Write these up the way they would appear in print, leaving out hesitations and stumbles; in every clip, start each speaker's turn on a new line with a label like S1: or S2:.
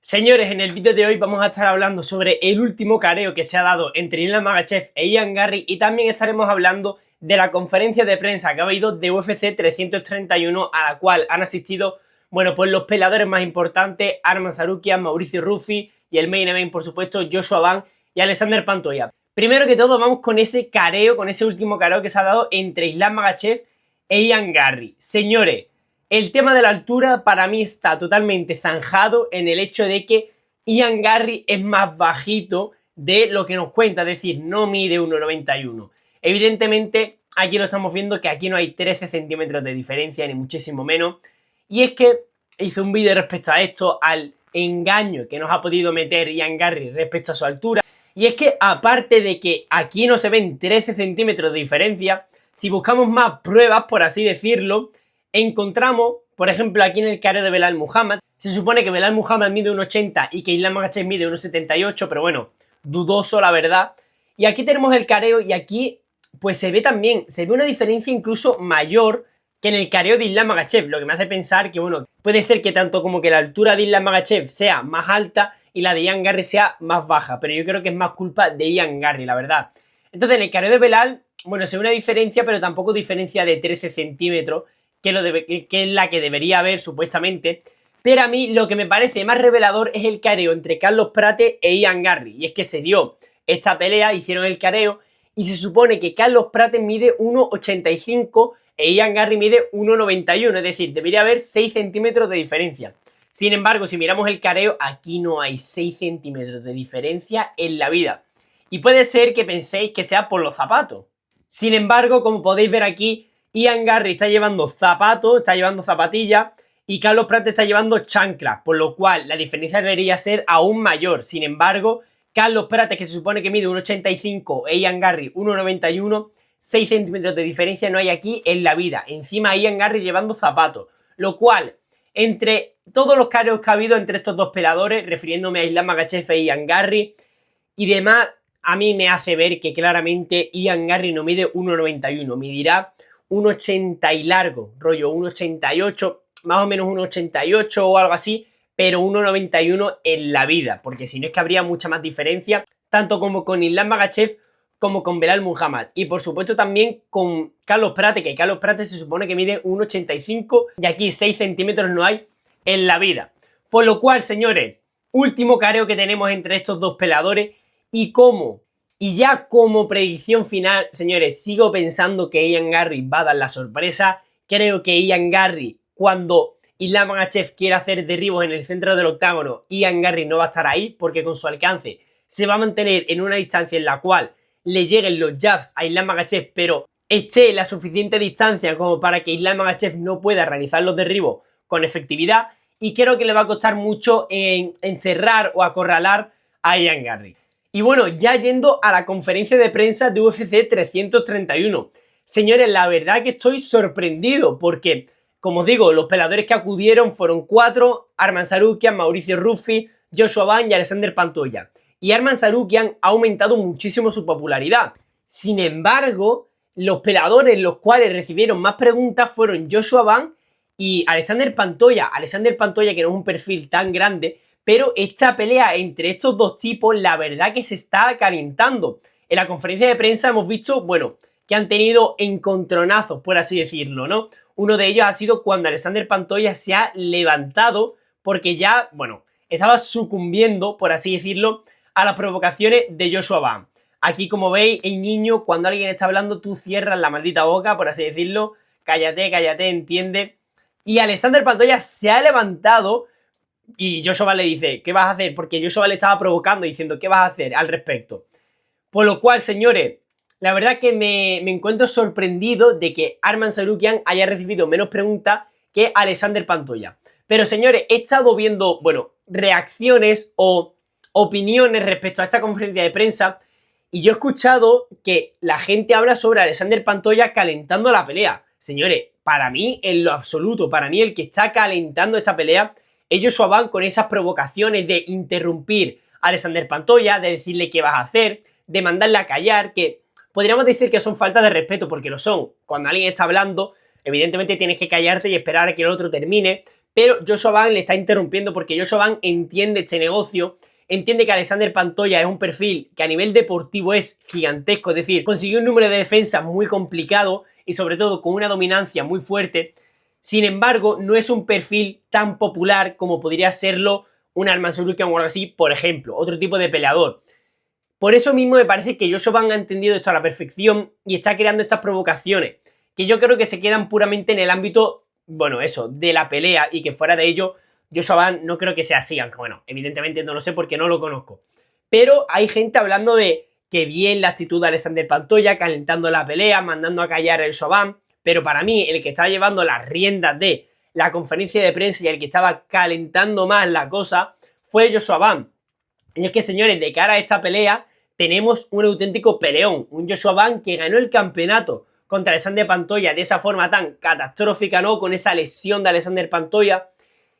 S1: Señores, en el vídeo de hoy vamos a estar hablando sobre el último careo que se ha dado entre Islam Makhachev e Ian Garry y también estaremos hablando de la conferencia de prensa que ha habido de UFC 331 a la cual han asistido, bueno, pues los peleadores más importantes, Arman Tsarukyan, Mauricio Ruffi y el main event, por supuesto, Joshua Ban y Alexander Pantoja. Primero que todo vamos con ese careo, con ese último careo que se ha dado entre Islam Makhachev e Ian Garry. Señores, el tema de la altura para mí está totalmente zanjado en el hecho de que Ian Garry es más bajito de lo que nos cuenta, es decir, no mide 1,91. Evidentemente, aquí lo estamos viendo que aquí no hay 13 centímetros de diferencia, ni muchísimo menos. Y es que hice un vídeo respecto a esto, al engaño que nos ha podido meter Ian Garry respecto a su altura. Y es que aparte de que aquí no se ven 13 centímetros de diferencia, si buscamos más pruebas, por así decirlo, encontramos, por ejemplo, aquí en el careo de Belal Muhammad, se supone que Belal Muhammad mide 1,80 y que Islam Makhachev mide 1,78, pero bueno, dudoso la verdad. Y aquí tenemos el careo y aquí pues se ve también, se ve una diferencia incluso mayor que en el careo de Islam Makhachev, lo que me hace pensar que, bueno, puede ser que tanto como que la altura de Islam Makhachev sea más alta y la de Ian Garry sea más baja, pero yo creo que es más culpa de Ian Garry, la verdad. Entonces en el careo de Belal, bueno, se ve una diferencia, pero tampoco diferencia de 13 centímetros, que es la que debería haber supuestamente, pero a mí lo que me parece más revelador es el careo entre Carlos Prates e Ian Garry, y es que se dio esta pelea, hicieron el careo, y se supone que Carlos Prates mide 1,85 e Ian Garry mide 1,91, es decir, debería haber 6 centímetros de diferencia. Sin embargo, si miramos el careo, aquí no hay 6 centímetros de diferencia en la vida. Y puede ser que penséis que sea por los zapatos. Sin embargo, como podéis ver aquí, Ian Garry está llevando zapatos, está llevando zapatillas y Carlos Prates está llevando chanclas, por lo cual la diferencia debería ser aún mayor. Sin embargo, Carlos Prates, que se supone que mide 1,85 e Ian Garry 1,91, 6 centímetros de diferencia no hay aquí en la vida. Encima Ian Garry llevando zapatos, lo cual, entre todos los careos que ha habido entre estos dos peleadores, refiriéndome a Islam Makhachev e Ian Garry y demás, a mí me hace ver que claramente Ian Garry no mide 1,91, medirá 1,80 y largo, rollo 1,88, más o menos 1,88 o algo así, pero 1,91 en la vida, porque si no es que habría mucha más diferencia, tanto como con Islam Makhachev como con Belal Muhammad, y por supuesto también con Carlos Prates, que Carlos Prates se supone que mide 1,85 y aquí 6 centímetros no hay en la vida. Por lo cual, señores, último careo que tenemos entre estos dos peleadores y ya como predicción final, señores, sigo pensando que Ian Garry va a dar la sorpresa. Creo que Ian Garry, cuando Islam Makhachev quiera hacer derribos en el centro del octágono, Ian Garry no va a estar ahí porque con su alcance se va a mantener en una distancia en la cual le lleguen los jabs a Islam Makhachev, pero esté la suficiente distancia como para que Islam Makhachev no pueda realizar los derribos con efectividad, y creo que le va a costar mucho en encerrar o acorralar a Ian Garry. Y bueno, ya yendo a la conferencia de prensa de UFC 331. Señores, la verdad que estoy sorprendido porque, como os digo, los peleadores que acudieron fueron 4, Arman Tsarukyan, Mauricio Ruffi, Joshua Ban y Alexander Pantoja. Y Arman Tsarukyan ha aumentado muchísimo su popularidad. Sin embargo, los peleadores los cuales recibieron más preguntas fueron Joshua Ban y Alexander Pantoja. Alexander Pantoja, que no es un perfil tan grande, pero esta pelea entre estos dos tipos, la verdad que se está calentando. En la conferencia de prensa hemos visto, bueno, que han tenido encontronazos, por así decirlo, ¿no? Uno de ellos ha sido cuando Alexander Pantoja se ha levantado porque ya, bueno, estaba sucumbiendo, por así decirlo, a las provocaciones de Joshua Ban. Aquí, como veis, el niño, cuando alguien está hablando, tú cierras la maldita boca, por así decirlo. Cállate, cállate, entiende. Y Alexander Pantoja se ha levantado y Joshua le dice, ¿qué vas a hacer? Porque Joshua le estaba provocando diciendo, ¿qué vas a hacer al respecto? Por lo cual, señores, la verdad que me encuentro sorprendido de que Arman Tsarukyan haya recibido menos preguntas que Alexander Pantoja. Pero, señores, he estado viendo, bueno, reacciones o opiniones respecto a esta conferencia de prensa y yo he escuchado que la gente habla sobre Alexander Pantoja calentando la pelea. Señores, para mí, en lo absoluto, para mí el que está calentando esta pelea es Joshua Ban, con esas provocaciones de interrumpir a Alexander Pantoja, de decirle qué vas a hacer, de mandarle a callar, que podríamos decir que son faltas de respeto, porque lo son. Cuando alguien está hablando, evidentemente tienes que callarte y esperar a que el otro termine, pero Joshua Van le está interrumpiendo porque Joshua Van entiende este negocio, entiende que Alexander Pantoja es un perfil que a nivel deportivo es gigantesco, es decir, consiguió un número de defensa muy complicado y sobre todo con una dominancia muy fuerte. Sin embargo, no es un perfil tan popular como podría serlo un Arman Tsarukyan o algo así, por ejemplo, otro tipo de peleador. Por eso mismo me parece que Joshua Van ha entendido esto a la perfección y está creando estas provocaciones, que yo creo que se quedan puramente en el ámbito, bueno, eso, de la pelea, y que fuera de ello, Joshua Van no creo que sea así, aunque bueno, evidentemente no lo sé porque no lo conozco. Pero hay gente hablando de que bien la actitud de Alexander Pantoja, calentando la pelea, mandando a callar el Joshua, pero para mí el que estaba llevando las riendas de la conferencia de prensa y el que estaba calentando más la cosa fue Joshua Van. Y es que, señores, de cara a esta pelea tenemos un auténtico peleón, un Joshua Van que ganó el campeonato contra Alexander Pantoja de esa forma tan catastrófica, ¿no? Con esa lesión de Alexander Pantoja,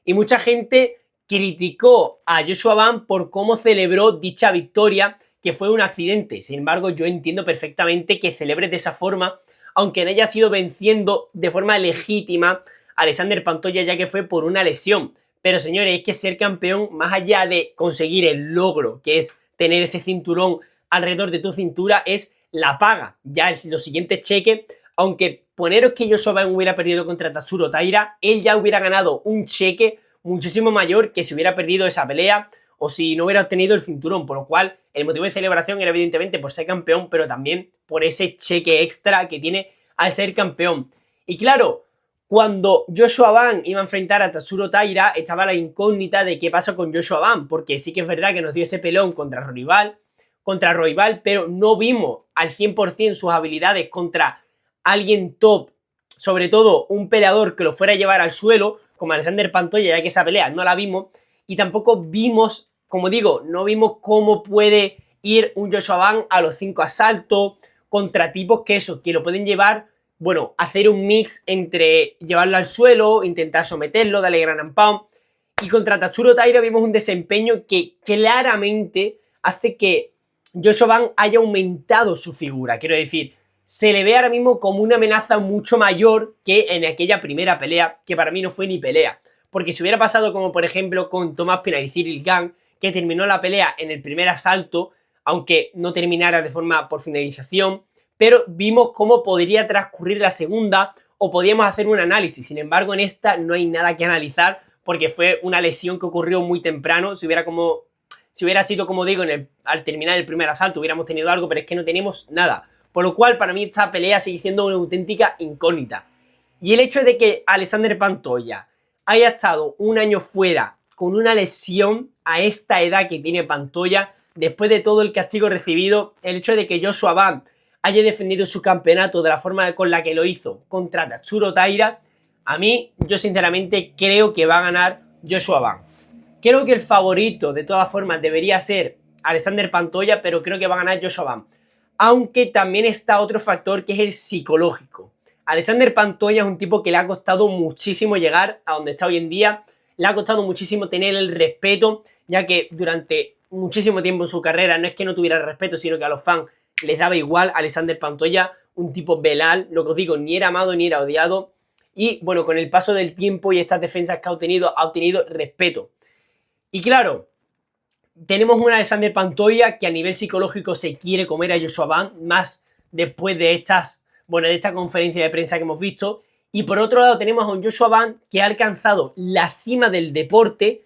S1: y mucha gente criticó a Joshua Van por cómo celebró dicha victoria, que fue un accidente. Sin embargo, yo entiendo perfectamente que celebres de esa forma, aunque no haya sido venciendo de forma legítima a Alexander Pantoja, ya que fue por una lesión. Pero señores, es que ser campeón, más allá de conseguir el logro, que es tener ese cinturón alrededor de tu cintura, es la paga. Ya los siguientes cheques, aunque poneros que Joshua Van hubiera perdido contra Tatsuro Taira, él ya hubiera ganado un cheque muchísimo mayor que si hubiera perdido esa pelea o si no hubiera obtenido el cinturón, por lo cual el motivo de celebración era evidentemente por ser campeón, pero también por ese cheque extra que tiene al ser campeón. Y claro, cuando Joshua Van iba a enfrentar a Tatsuro Taira, estaba la incógnita de qué pasa con Joshua Van, porque sí que es verdad que nos dio ese pelón contra Royval, pero no vimos al 100% sus habilidades contra alguien top, sobre todo un peleador que lo fuera a llevar al suelo, como Alexander Pantoja, ya que esa pelea no la vimos, y tampoco vimos, como digo, no vimos cómo puede ir un Joshua Van a los 5 asaltos contra tipos que eso, que lo pueden llevar, bueno, hacer un mix entre llevarlo al suelo, intentar someterlo, darle gran and pound, y contra Tatsuro Taira vimos un desempeño que claramente hace que Joshua Van haya aumentado su figura, quiero decir, se le ve ahora mismo como una amenaza mucho mayor que en aquella primera pelea, que para mí no fue ni pelea. Porque si hubiera pasado como por ejemplo con Tomás Pina y Cyril Gane, que terminó la pelea en el primer asalto, aunque no terminara de forma por finalización, pero vimos cómo podría transcurrir la segunda o podíamos hacer un análisis. Sin embargo, en esta no hay nada que analizar porque fue una lesión que ocurrió muy temprano. Si hubiera sido, como digo, al terminar el primer asalto hubiéramos tenido algo, pero es que no tenemos nada. Por lo cual, para mí esta pelea sigue siendo una auténtica incógnita. Y el hecho de que Alexander Pantoja haya estado un año fuera con una lesión a esta edad que tiene Pantoja, después de todo el castigo recibido, el hecho de que Joshua Van haya defendido su campeonato de la forma con la que lo hizo contra Tatsuro Taira, a mí, yo sinceramente creo que va a ganar Joshua Van. Creo que el favorito, de todas formas, debería ser Alexander Pantoja, pero creo que va a ganar Joshua Van. Aunque también está otro factor que es el psicológico. Alexander Pantoja es un tipo que le ha costado muchísimo llegar a donde está hoy en día, le ha costado muchísimo tener el respeto, ya que durante muchísimo tiempo en su carrera no es que no tuviera respeto, sino que a los fans les daba igual. Alexander Pantoja, un tipo velal, lo que os digo, ni era amado ni era odiado, y bueno, con el paso del tiempo y estas defensas que ha obtenido respeto. Y claro, tenemos un Alexander Pantoja que a nivel psicológico se quiere comer a Joshua Van, más después de esta conferencia de prensa que hemos visto. Y por otro lado tenemos a un Joshua Van que ha alcanzado la cima del deporte,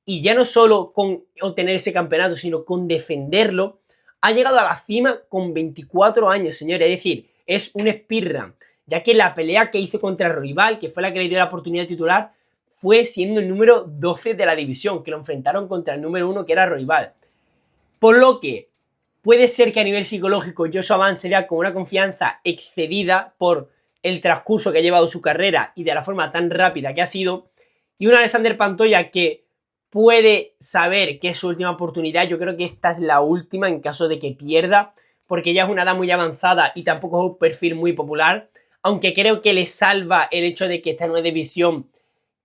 S1: y ya no solo con obtener ese campeonato, sino con defenderlo. Ha llegado a la cima con 24 años, señores, es decir, es un speedrun, ya que la pelea que hizo contra Royval, que fue la que le dio la oportunidad titular, fue siendo el número 12 de la división, que lo enfrentaron contra el número 1, que era Royval. Por lo que puede ser que a nivel psicológico Joshua Van se vea con una confianza excedida por el transcurso que ha llevado su carrera y de la forma tan rápida que ha sido, y un Alexander Pantoja que puede saber que es su última oportunidad. Yo creo que esta es la última en caso de que pierda, porque ya es una edad muy avanzada y tampoco es un perfil muy popular, aunque creo que le salva el hecho de que está en una división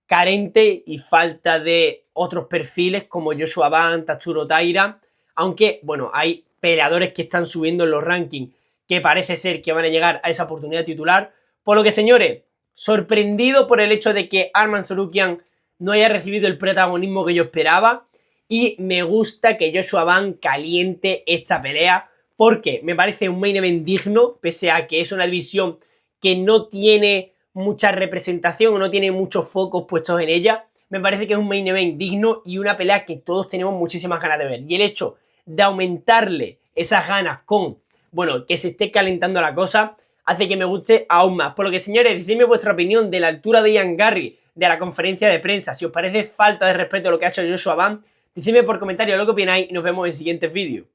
S1: carente y falta de otros perfiles como Joshua Van, Tatsuro Taira, aunque bueno, hay peleadores que están subiendo en los rankings que parece ser que van a llegar a esa oportunidad titular. Por lo que, señores, sorprendido por el hecho de que Arman Tsarukyan no haya recibido el protagonismo que yo esperaba. Y me gusta que Joshua Ban caliente esta pelea porque me parece un main event digno, pese a que es una división que no tiene mucha representación o no tiene muchos focos puestos en ella. Me parece que es un main event digno y una pelea que todos tenemos muchísimas ganas de ver. Y el hecho de aumentarle esas ganas con, bueno, que se esté calentando la cosa, hace que me guste aún más. Por lo que, señores, decidme vuestra opinión de la altura de Ian Garry de la conferencia de prensa. Si os parece falta de respeto a lo que ha hecho Joshua Ban, decidme por comentario lo que opináis y nos vemos en siguientes vídeos.